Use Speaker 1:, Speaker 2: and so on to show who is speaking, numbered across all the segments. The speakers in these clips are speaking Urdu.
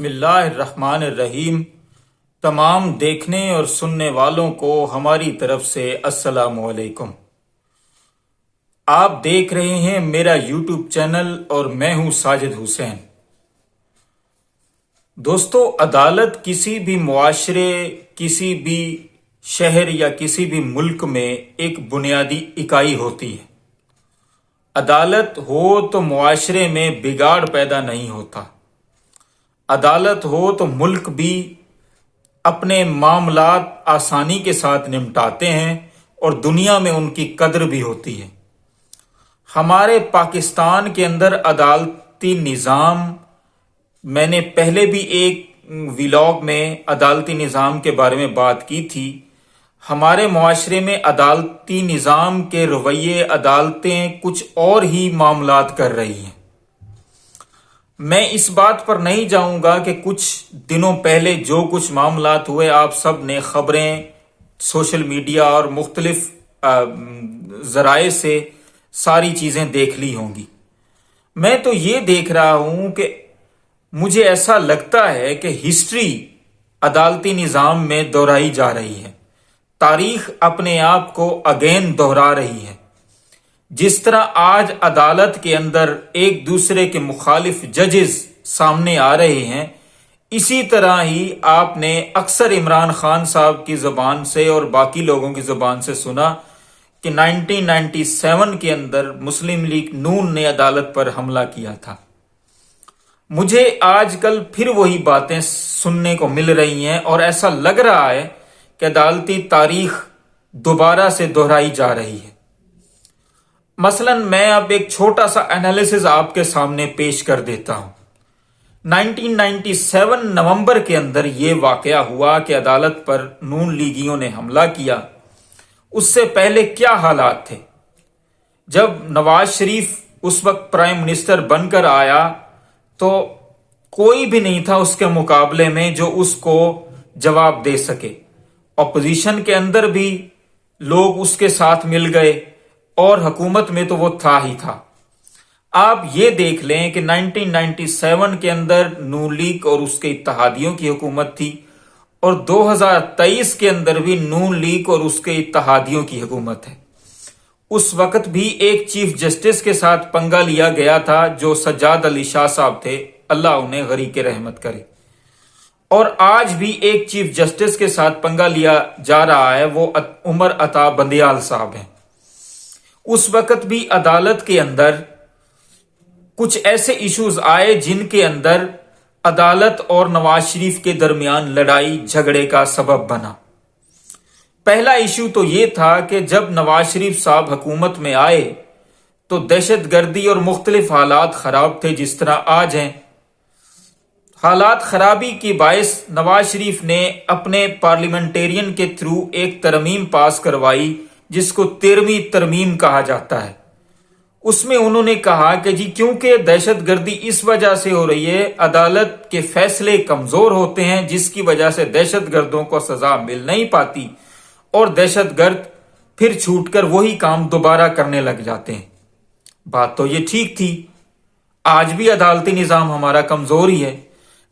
Speaker 1: بسم اللہ الرحمن الرحیم۔ تمام دیکھنے اور سننے والوں کو ہماری طرف سے السلام علیکم۔ آپ دیکھ رہے ہیں میرا یوٹیوب چینل اور میں ہوں ساجد حسین۔ دوستو، عدالت کسی بھی معاشرے، کسی بھی شہر یا کسی بھی ملک میں ایک بنیادی اکائی ہوتی ہے۔ عدالت ہو تو معاشرے میں بگاڑ پیدا نہیں ہوتا۔ عدالت ہو تو ملک بھی اپنے معاملات آسانی کے ساتھ نمٹاتے ہیں اور دنیا میں ان کی قدر بھی ہوتی ہے۔ ہمارے پاکستان کے اندر عدالتی نظام، میں نے پہلے بھی ایک ویلاگ میں عدالتی نظام کے بارے میں بات کی تھی۔ ہمارے معاشرے میں عدالتی نظام کے رویے، عدالتیں کچھ اور ہی معاملات کر رہی ہیں۔ میں اس بات پر نہیں جاؤں گا کہ کچھ دنوں پہلے جو کچھ معاملات ہوئے، آپ سب نے خبریں، سوشل میڈیا اور مختلف ذرائع سے ساری چیزیں دیکھ لی ہوں گی۔ میں تو یہ دیکھ رہا ہوں کہ مجھے ایسا لگتا ہے کہ ہسٹری عدالتی نظام میں دہرائی جا رہی ہے۔ تاریخ اپنے آپ کو اگین دہرا رہی ہے۔ جس طرح آج عدالت کے اندر ایک دوسرے کے مخالف ججز سامنے آ رہے ہیں، اسی طرح ہی آپ نے اکثر عمران خان صاحب کی زبان سے اور باقی لوگوں کی زبان سے سنا کہ 1997 کے اندر مسلم لیگ نون نے عدالت پر حملہ کیا تھا۔ مجھے آج کل پھر وہی باتیں سننے کو مل رہی ہیں اور ایسا لگ رہا ہے کہ عدالتی تاریخ دوبارہ سے دہرائی جا رہی ہے۔ مثلا میں اب ایک چھوٹا سا انالیسز آپ کے سامنے پیش کر دیتا ہوں۔ 1997 نومبر کے اندر یہ واقعہ ہوا کہ عدالت پر نون لیگیوں نے حملہ کیا۔ اس سے پہلے کیا حالات تھے؟ جب نواز شریف اس وقت پرائم منسٹر بن کر آیا تو کوئی بھی نہیں تھا اس کے مقابلے میں جو اس کو جواب دے سکے۔ اپوزیشن کے اندر بھی لوگ اس کے ساتھ مل گئے اور حکومت میں تو وہ تھا ہی تھا۔ آپ یہ دیکھ لیں کہ 1997 کے اندر نون لیگ اور اس کے اتحادیوں کی حکومت تھی اور 2023 کے اندر بھی نون لیگ اور اس کے اتحادیوں کی حکومت ہے۔ اس وقت بھی ایک چیف جسٹس کے ساتھ پنگا لیا گیا تھا جو سجاد علی شاہ صاحب تھے، اللہ انہیں غریق رحمت کرے۔ اور آج بھی ایک چیف جسٹس کے ساتھ پنگا لیا جا رہا ہے، وہ عمر عطا بندیال صاحب ہیں۔ اس وقت بھی عدالت کے اندر کچھ ایسے ایشوز آئے جن کے اندر عدالت اور نواز شریف کے درمیان لڑائی جھگڑے کا سبب بنا۔ پہلا ایشو تو یہ تھا کہ جب نواز شریف صاحب حکومت میں آئے تو دہشت گردی اور مختلف حالات خراب تھے جس طرح آج ہیں۔ حالات خرابی کی باعث نواز شریف نے اپنے پارلیمنٹیرین کے تھرو ایک ترمیم پاس کروائی جس کو 13ویں ترمیم کہا جاتا ہے۔ اس میں انہوں نے کہا کہ جی کیونکہ دہشت گردی اس وجہ سے ہو رہی ہے، عدالت کے فیصلے کمزور ہوتے ہیں جس کی وجہ سے دہشت گردوں کو سزا مل نہیں پاتی اور دہشت گرد پھر چھوٹ کر وہی کام دوبارہ کرنے لگ جاتے ہیں۔ بات تو یہ ٹھیک تھی، آج بھی عدالتی نظام ہمارا کمزور ہی ہے،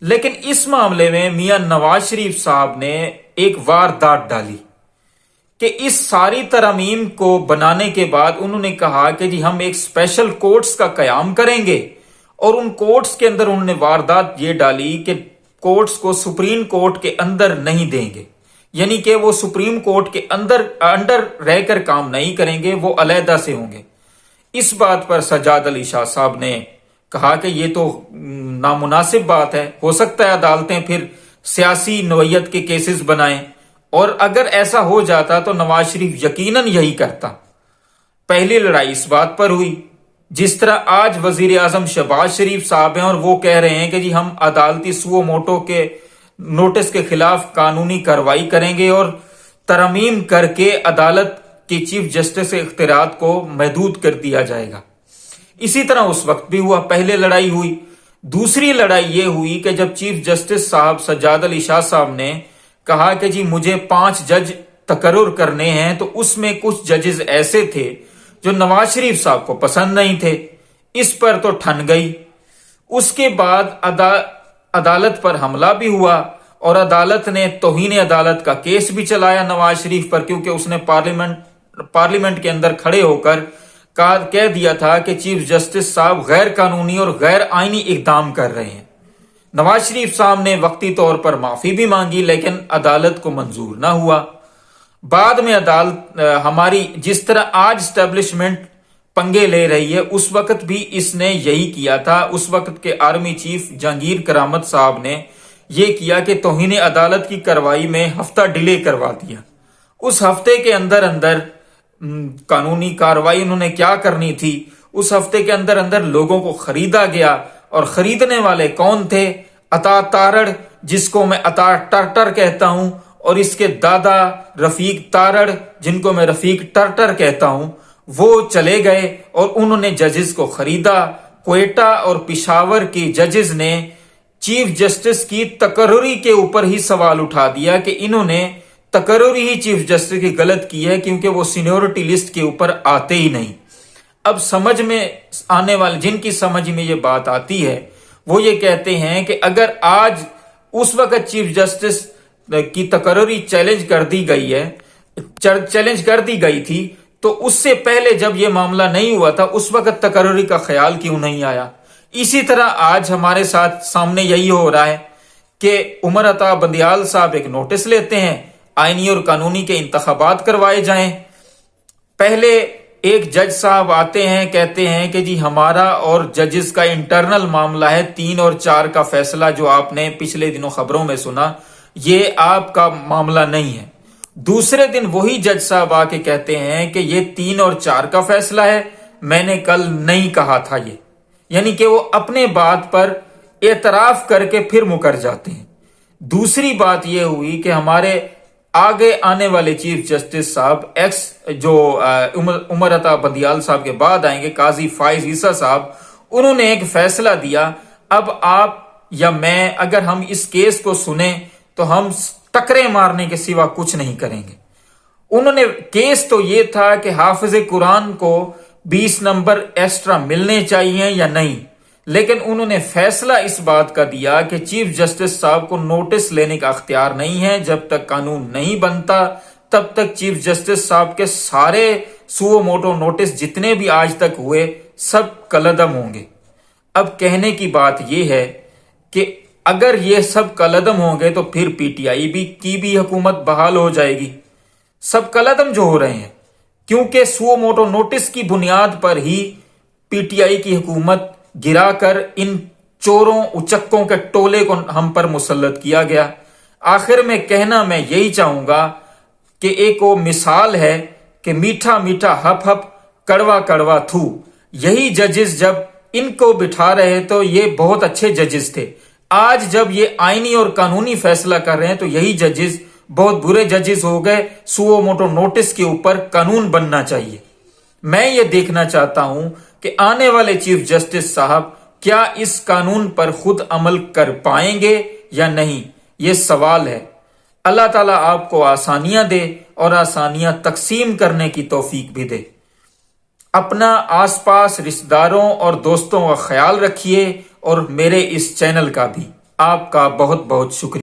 Speaker 1: لیکن اس معاملے میں میاں نواز شریف صاحب نے ایک واردات ڈالی کہ اس ساری ترمیم کو بنانے کے بعد انہوں نے کہا کہ جی ہم ایک اسپیشل کورٹس کا قیام کریں گے، اور ان کورٹس کے اندر انہوں نے واردات یہ ڈالی کہ کورٹس کو سپریم کورٹ کے اندر نہیں دیں گے، یعنی کہ وہ سپریم کورٹ کے انڈر رہ کر کام نہیں کریں گے، وہ علیحدہ سے ہوں گے۔ اس بات پر سجاد علی شاہ صاحب نے کہا کہ یہ تو نامناسب بات ہے، ہو سکتا ہے عدالتیں پھر سیاسی نوعیت کے کیسز بنائیں، اور اگر ایسا ہو جاتا تو نواز شریف یقیناً یہی کرتا۔ پہلی لڑائی اس بات پر ہوئی، جس طرح آج وزیر اعظم شہباز شریف صاحب ہیں اور وہ کہہ رہے ہیں کہ جی ہم عدالتی سو موٹو کے نوٹس کے خلاف قانونی کارروائی کریں گے اور ترمیم کر کے عدالت کے چیف جسٹس کے اختیارات کو محدود کر دیا جائے گا۔ اسی طرح اس وقت بھی ہوا، پہلے لڑائی ہوئی۔ دوسری لڑائی یہ ہوئی کہ جب چیف جسٹس صاحب سجاد علی شاہ صاحب نے کہا کہ جی مجھے 5 جج تقرر کرنے ہیں، تو اس میں کچھ ججز ایسے تھے جو نواز شریف صاحب کو پسند نہیں تھے، اس پر تو ٹھن گئی۔ اس کے بعد عدالت پر حملہ بھی ہوا اور عدالت نے توہین عدالت کا کیس بھی چلایا نواز شریف پر، کیونکہ اس نے پارلیمنٹ کے اندر کھڑے ہو کر کہہ دیا تھا کہ چیف جسٹس صاحب غیر قانونی اور غیر آئینی اقدام کر رہے ہیں۔ نواز شریف صاحب نے وقتی طور پر معافی بھی مانگی، لیکن عدالت کو منظور نہ ہوا۔ بعد میں عدالت ہماری جس طرح آج اسٹیبلشمنٹ پنگے لے رہی ہے، اس وقت بھی اس نے یہی کیا تھا۔ اس وقت کے آرمی چیف جہانگیر کرامت صاحب نے یہ کیا کہ توہین عدالت کی کارروائی میں ہفتہ ڈیلے کروا دیا۔ اس ہفتے کے اندر قانونی کارروائی انہوں نے کیا کرنی تھی، اس ہفتے کے اندر لوگوں کو خریدا گیا، اور خریدنے والے کون تھے؟ عطا تارڑ، جس کو میں عطا ٹرٹر کہتا ہوں، اور اس کے دادا رفیق تارڑ، جن کو میں رفیق ٹرٹر کہتا ہوں، وہ چلے گئے اور انہوں نے ججز کو خریدا۔ کوئٹہ اور پشاور کی ججز نے چیف جسٹس کی تقرری کے اوپر ہی سوال اٹھا دیا کہ انہوں نے تقرری ہی چیف جسٹس کی غلط کی ہے، کیونکہ وہ سینیورٹی لسٹ کے اوپر آتے ہی نہیں۔ اب سمجھ میں آنے والے، جن کی سمجھ میں یہ بات آتی ہے، وہ یہ کہتے ہیں کہ اگر آج اس وقت چیف جسٹس کی تقرری چیلنج کر دی گئی تھی، تو اس سے پہلے جب یہ معاملہ نہیں ہوا تھا، اس وقت تقرری کا خیال کیوں نہیں آیا؟ اسی طرح آج ہمارے سامنے یہی ہو رہا ہے کہ عمر عطا بندیال صاحب ایک نوٹس لیتے ہیں آئینی اور قانونی کے انتخابات کروائے جائیں۔ پہلے ایک جج صاحب آتے ہیں، کہتے ہیں کہ جی ہمارا اور ججز کا انٹرنل معاملہ ہے، 3 اور 4 کا فیصلہ جو آپ نے پچھلے دنوں خبروں میں سنا، یہ آپ کا معاملہ نہیں ہے۔ دوسرے دن وہی جج صاحب آ کے کہتے ہیں کہ یہ 3 اور 4 کا فیصلہ ہے، میں نے کل نہیں کہا تھا یہ، یعنی کہ وہ اپنے بات پر اعتراف کر کے پھر مکر جاتے ہیں۔ دوسری بات یہ ہوئی کہ ہمارے آگے آنے والے چیف جسٹس صاحب جو عمر عطا بندیال صاحب کے بعد آئیں گے، قاضی فائز عیسیٰ صاحب، انہوں نے ایک فیصلہ دیا، اب آپ یا میں اگر ہم اس کیس کو سنیں تو ہم ٹکرے مارنے کے سوا کچھ نہیں کریں گے۔ انہوں نے کیس تو یہ تھا کہ حافظ قرآن کو 20 نمبر ایکسٹرا ملنے چاہیے یا نہیں، لیکن انہوں نے فیصلہ اس بات کا دیا کہ چیف جسٹس صاحب کو نوٹس لینے کا اختیار نہیں ہے، جب تک قانون نہیں بنتا تب تک چیف جسٹس صاحب کے سارے سو موٹو نوٹس جتنے بھی آج تک ہوئے سب کالعدم ہوں گے۔ اب کہنے کی بات یہ ہے کہ اگر یہ سب کالعدم ہوں گے تو پھر پی ٹی آئی کی بھی حکومت بحال ہو جائے گی۔ سب کالعدم جو ہو رہے ہیں، کیونکہ سو موٹو نوٹس کی بنیاد پر ہی پی ٹی آئی کی حکومت گرا کر ان چوروں اچکوں کے ٹولے کو ہم پر مسلط کیا گیا۔ آخر میں کہنا میں یہی چاہوں گا کہ ایک وہ مثال ہے کہ میٹھا میٹھا ہپ ہپ کڑوا کڑوا تھو۔ یہی ججز جب ان کو بٹھا رہے تو یہ بہت اچھے ججز تھے، آج جب یہ آئینی اور قانونی فیصلہ کر رہے ہیں تو یہی ججز بہت برے ججز ہو گئے۔ سو موٹو نوٹس کے اوپر قانون بننا چاہیے۔ میں یہ دیکھنا چاہتا ہوں کہ آنے والے چیف جسٹس صاحب کیا اس قانون پر خود عمل کر پائیں گے یا نہیں، یہ سوال ہے۔ اللہ تعالیٰ آپ کو آسانیاں دے اور آسانیاں تقسیم کرنے کی توفیق بھی دے۔ اپنا آس پاس رشتہ داروں اور دوستوں کا خیال رکھیے، اور میرے اس چینل کا بھی۔ آپ کا بہت بہت شکریہ۔